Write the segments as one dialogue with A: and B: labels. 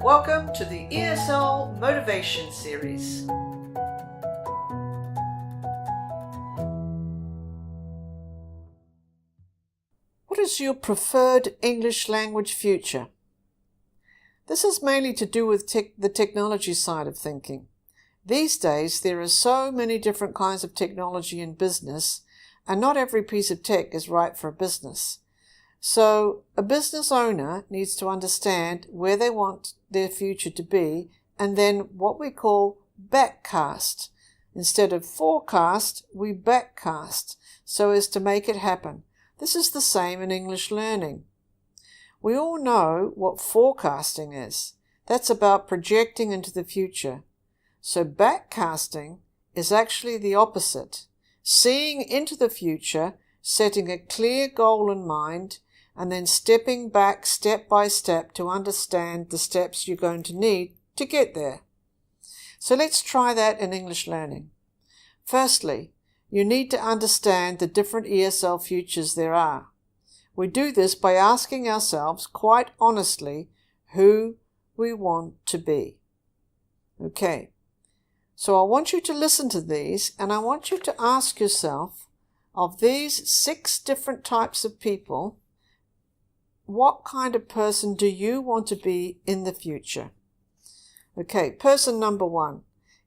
A: Welcome to the ESL Motivation Series. What is your preferred English language future? This is mainly to do with the technology side of thinking. These days, there are so many different kinds of technology in business, and not every piece of tech is right for a business. So a business owner needs to understand where they want their future to be, and then what we call backcast. Instead of forecast, we backcast so as to make it happen. This is the same in English learning. We all know what forecasting is. That's about projecting into the future. So backcasting is actually the opposite. Seeing into the future, setting a clear goal in mind, and then stepping back step by step to understand the steps you're going to need to get there. So let's try that in English learning. Firstly, you need to understand the different ESL futures there are. We do this by asking ourselves quite honestly who we want to be. Okay, so I want you to listen to these, and I want you to ask yourself, of these 6 different types of people, what kind of person do you want to be in the future? Okay, person number 1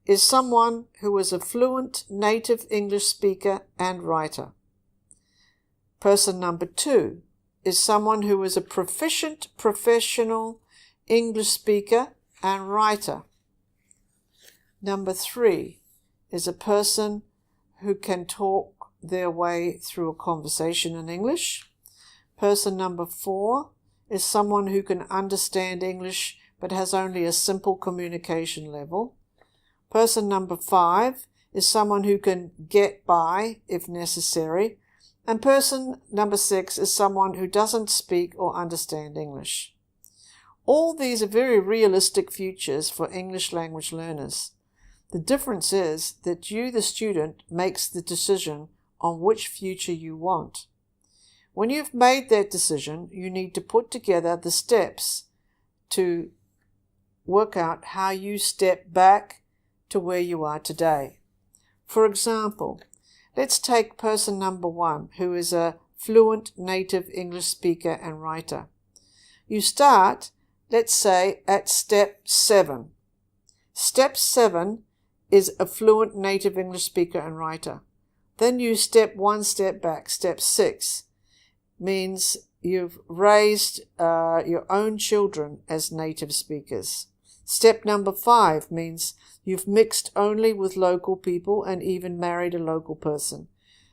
A: is someone who is a fluent native English speaker and writer. Person number 2 is someone who is a proficient professional English speaker and writer. Number 3 is a person who can talk their way through a conversation in English. Person number 4 is someone who can understand English but has only a simple communication level. Person number 5 is someone who can get by if necessary. And person number 6 is someone who doesn't speak or understand English. All these are very realistic futures for English language learners. The difference is that you, the student, makes the decision on which future you want. When you've made that decision, you need to put together the steps to work out how you step back to where you are today. For example, let's take person number 1, who is a fluent native English speaker and writer. You start, let's say, at step 7. Step 7 is a fluent native English speaker and writer. Then you step 1 step back. Step 6 means you've raised your own children as native speakers. Step number 5 means you've mixed only with local people and even married a local person,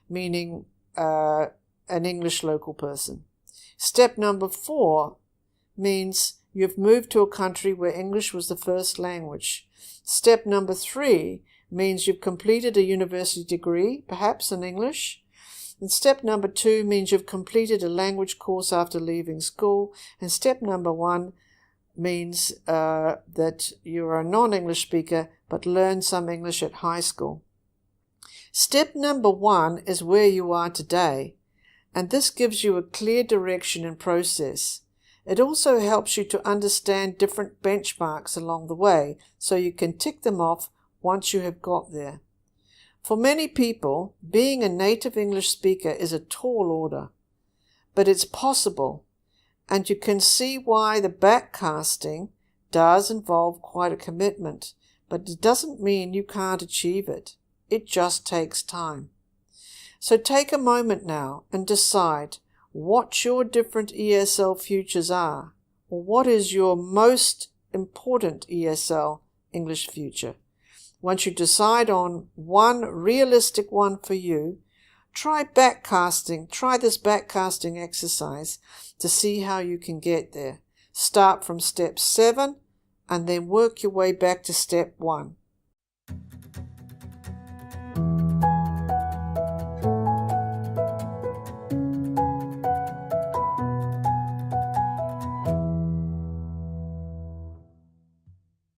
A: meaning an English local person. Step number 4 means you've moved to a country where English was the first language. Step number 3 means you've completed a university degree, perhaps in English. And step number 2 means you've completed a language course after leaving school. And step number 1 means that you're a non-English speaker but learned some English at high school. Step number 1 is where you are today, and this gives you a clear direction and process. It also helps you to understand different benchmarks along the way so you can tick them off once you have got there. For many people, being a native English speaker is a tall order, but it's possible, and you can see why the backcasting does involve quite a commitment, but it doesn't mean you can't achieve it. It just takes time. So take a moment now and decide what your different ESL futures are, or what is your most important ESL English future. Once you decide on one realistic one for you, try this backcasting exercise to see how you can get there. Start from step 7 and then work your way back to step 1.